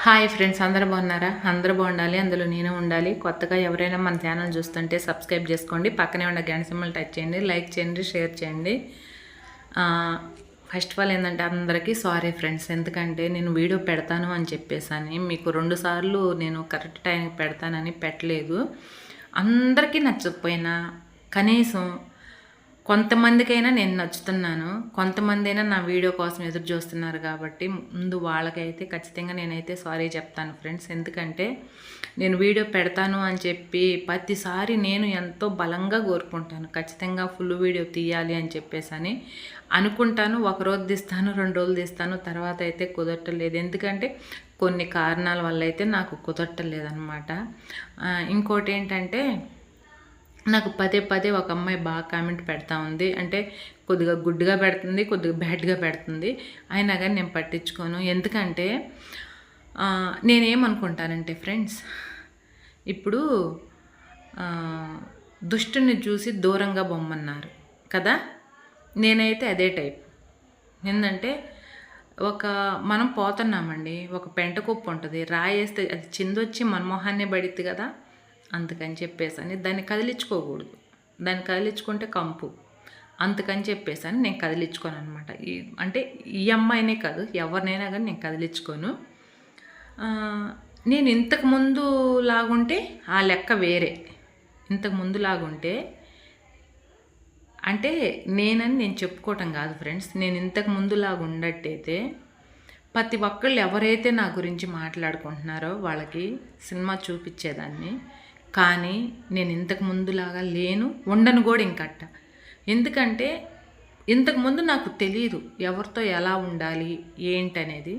Hi friends, అందరూ బాగున్నారా? అందరూ బాగుండాలి, అందులో నేను ఉండాలి. కొత్తగా ఎవరైనా మన ఛానల్ చూస్తుంటే సబ్స్క్రైబ్ చేసుకోండి, పక్కనే ఉన్న గంట సింబల్ టచ్ చేయండి, లైక్ చేయండి, షేర్ చేయండి. ఫస్ట్ ఆఫ్ ఆల్ ఏంటంటే అందరికీ సారీ ఫ్రెండ్స్, ఎందుకంటే నేను వీడియో పెడతాను అని చెప్పేసాను మీకు 2 సార్లు నేను కరెక్ట్ టైంకి పెడతానని పెట్టలేదు. అందరికీ నచ్చకపోయినా కనీసం కొంతమందికైనా నేను నచ్చుతున్నాను, కొంతమంది అయినా నా వీడియో కోసం ఎదురు చూస్తున్నారు కాబట్టి ముందు వాళ్ళకైతే ఖచ్చితంగా నేనైతే సారీ చెప్తాను ఫ్రెండ్స్. ఎందుకంటే నేను వీడియో పెడతాను అని చెప్పి ప్రతిసారి నేను ఎంతో బలంగా కోరుకుంటాను, ఖచ్చితంగా ఫుల్ వీడియో తీయాలి అని చెప్పేసి అనుకుంటాను. ఒకరోజు తీస్తాను, 2 రోజులు తీస్తాను, తర్వాత అయితే కుదరట్లేదు. ఎందుకంటే కొన్ని కారణాల వల్ల అయితే నాకు కుదరట్లేదన్నమాట. ఇంకోటి ఏంటంటే నాకు పదే పదే ఒక అమ్మాయి బాగా కామెంట్ పెడతా ఉంది, అంటే కొద్దిగా గుడ్డుగా పెడుతుంది, కొద్దిగా బ్యాడ్గా పెడుతుంది. అయినా కానీ నేను పట్టించుకోను. ఎందుకంటే నేనేమనుకుంటానంటే ఫ్రెండ్స్, ఇప్పుడు దుష్టుని చూసి దూరంగా బొమ్మన్నారు కదా, నేనైతే అదే టైప్. ఏంటంటే మనం పోతున్నామండి, ఒక పెంట కుప్ప ఉంటుంది, రాయేస్తే అది చిందొచ్చి మన మొహాన్నే పడిద్ది కదా, అందుకని చెప్పేసి దాన్ని కదిలించుకోకూడదు. దాన్ని కదిలించుకుంటే కంపు, అందుకని చెప్పేసి నేను కదిలించుకోను అనమాట. అంటే ఈ అమ్మాయినే కాదు, ఎవరినైనా కానీ నేను కదిలించుకోను. నేను ఇంతకుముందు లాగుంటే ఆ లెక్క వేరే. ఇంతకుముందు లాగుంటే అంటే నేను చెప్పుకోవటం కాదు ఫ్రెండ్స్, నేను ఇంతకు ముందులాగా ఉండట్టయితే ప్రతి ఒక్కళ్ళు ఎవరైతే నా గురించి మాట్లాడుకుంటున్నారో వాళ్ళకి సినిమా చూపించేదాన్ని. కానీ నేను ఇంతకు ముందులాగా లేను, ఉండను కూడా ఇంకట్ట. ఎందుకంటే ఇంతకుముందు నాకు తెలియదు ఎవరితో ఎలా ఉండాలి ఏంటనేది.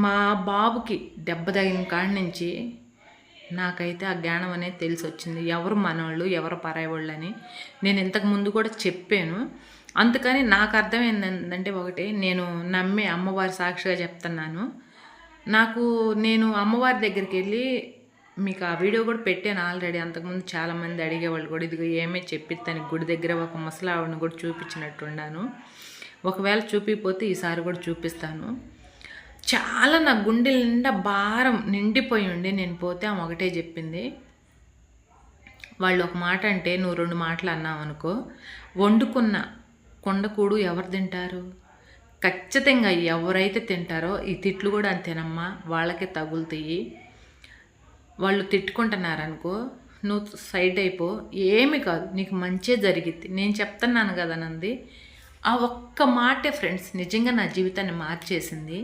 మా బాబుకి దెబ్బ తగిన కాడి నుంచి నాకైతే ఆ జ్ఞానం అనేది తెలిసి వచ్చింది, ఎవరు మనవాళ్ళు ఎవరు పరాయవాళ్ళు అని. నేను ఇంతకుముందు కూడా చెప్పాను. అందుకని నాకు అర్థమైందంటే ఒకటి, నేను నమ్మే అమ్మవారి సాక్షిగా చెప్తున్నాను. నేను అమ్మవారి దగ్గరికి వెళ్ళి మీకు ఆ వీడియో కూడా పెట్టాను ఆల్రెడీ. అంతకుముందు చాలామంది అడిగేవాళ్ళు కూడా, ఇదిగో ఏమే చెప్పిస్తాను, గుడి దగ్గర ఒక ముసలావిడని కూడా చూపించినట్టున్నాను. ఒకవేళ చూపిపోతే ఈసారి కూడా చూపిస్తాను. చాలా నా గుండె నిండా భారం నిండిపోయి ఉండి నేను పోతే ఆమె ఒకటే చెప్పింది, వాళ్ళు ఒక మాట అంటే నువ్వు 2 మాటలు అన్నావు అనుకో, వండుకున్న కొండకూడు ఎవరు తింటారు? ఖచ్చితంగా ఎవరైతే తింటారో ఈ తిట్లు కూడా అంతేనమ్మా, వాళ్ళకే తగులుతాయి. వాళ్ళు తిట్టుకుంటున్నారనుకో, నువ్వు సైడ్ అయిపో, ఏమి కాదు, నీకు మంచే జరిగిద్ది, నేను చెప్తున్నాను కదా నంది. ఆ ఒక్క మాటే ఫ్రెండ్స్ నిజంగా నా జీవితాన్ని మార్చేసింది.